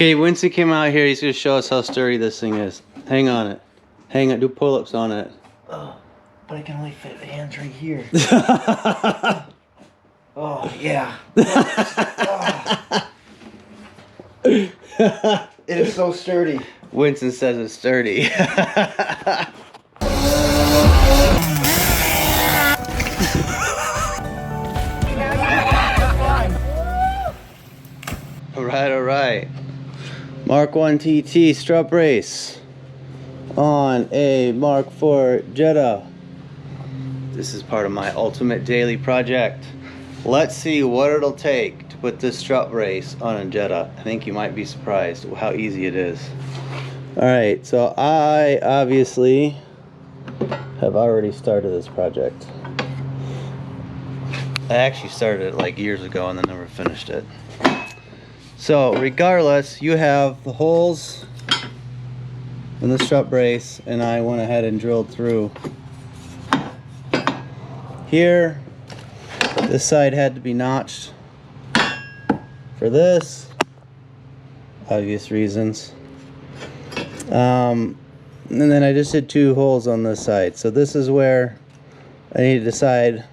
Okay, Winston came out here. He's going to show us how sturdy this thing is. Hang on it. Hang on. Do pull-ups on it. Oh, but I can only fit hands right here. Oh, yeah. It is so sturdy. Winston says it's sturdy. All right. Mark 1 TT strut brace on a Mark 4 Jetta. This is part of my ultimate daily project. Let's see what it'll take to put this strut brace on a Jetta. I think you might be surprised how easy it is. Alright, so I obviously have already started this project. I actually started it like years ago and then never finished it. So regardless, you have the holes in the strut brace, and I went ahead and drilled through here. This side had to be notched for this, obvious reasons. And then I just did 2 holes on this side. So this is where I need to decide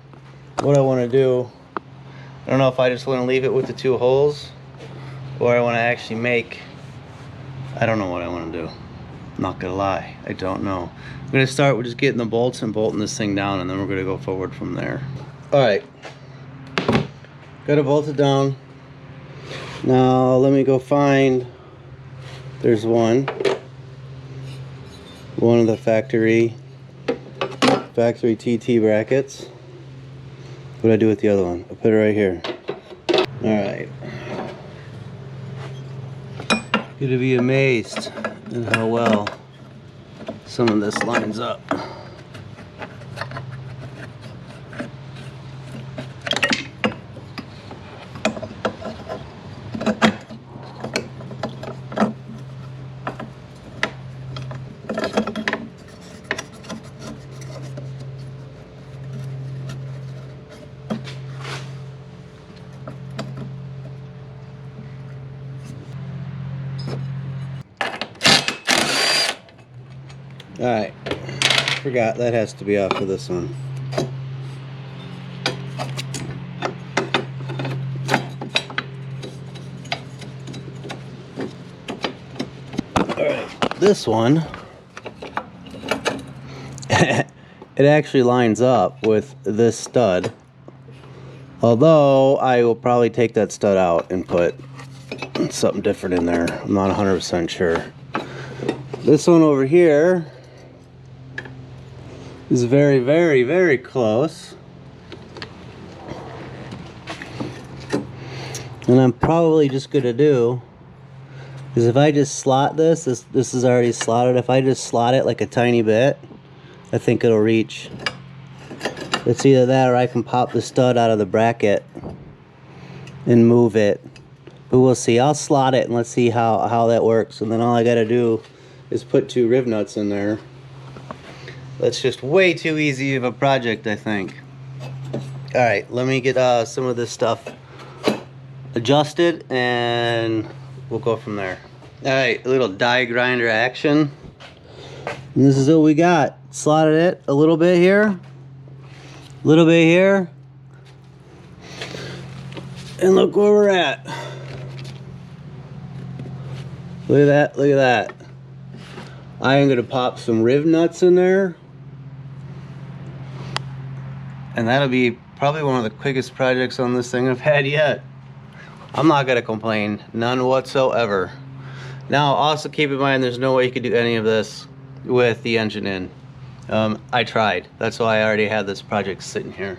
what I want to do. I don't know if I just want to leave it with the 2 holes, or I want to actually make, I don't know what I want to do. I'm not gonna lie, I don't know. I'm gonna start with just getting the bolts and bolting this thing down, and then we're gonna go forward from there. Alright, got it bolted down. Now let me go find, there's one of the factory TT brackets. What do I do with the other one? I'll put it right here. Alright. You're gonna be amazed at how well some of this lines up. Alright, forgot that has to be off of this one. Alright, this one, it actually lines up with this stud. Although, I will probably take that stud out and put something different in there. I'm not 100% sure. This one over here is very, very, very close. And I'm probably just gonna do is if I just slot this is already slotted. If I just slot it like a tiny bit, I think it'll reach. It's either that or I can pop the stud out of the bracket and move it. But we'll see. I'll slot it and let's see how that works. And then all I gotta do is put 2 riv nuts in there. That's just way too easy of a project, I think. Alright, let me get some of this stuff adjusted and we'll go from there. Alright, a little die grinder action. And this is what we got. Slotted it a little bit here. A little bit here. And look where we're at. Look at that, look at that. I am gonna pop some riv nuts in there. And that'll be probably one of the quickest projects on this thing I've had yet. I'm not gonna complain, none whatsoever. Now also keep in mind there's no way you could do any of this with the engine in. I tried, that's why I already had this project sitting here.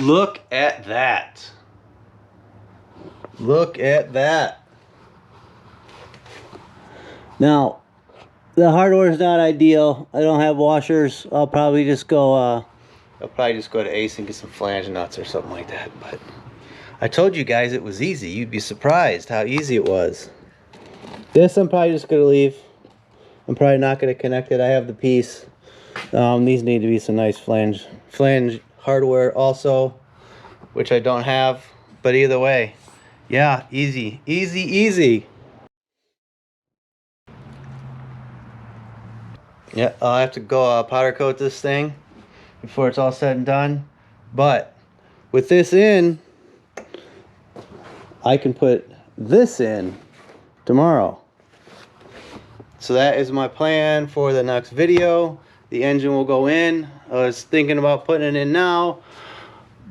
Look at that. Look at that. Now, The hardware is not ideal. I don't have washers. I'll probably just go to Ace and get some flange nuts or something like that. But I told you guys it was easy. You'd be surprised how easy it was. This I'm probably just gonna leave. I'm probably not gonna connect it. I have the piece. These need to be some nice flange hardware also, which I don't have. But either way, yeah, easy, easy, easy. Yeah, I'll have to go powder coat this thing before it's all said and done. But with this in, I can put this in tomorrow. So that is my plan for the next video. The engine will go in. I was thinking about putting it in now,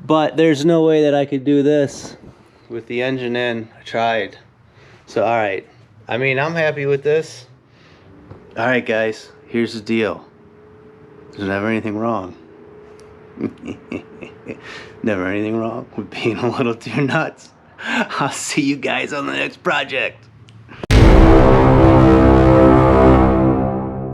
but there's no way that I could do this with the engine in. I tried. So alright, I mean, I'm happy with this. Alright guys, here's the deal. There's never anything wrong. Never anything wrong with being a little too nuts. I'll see you guys on the next project.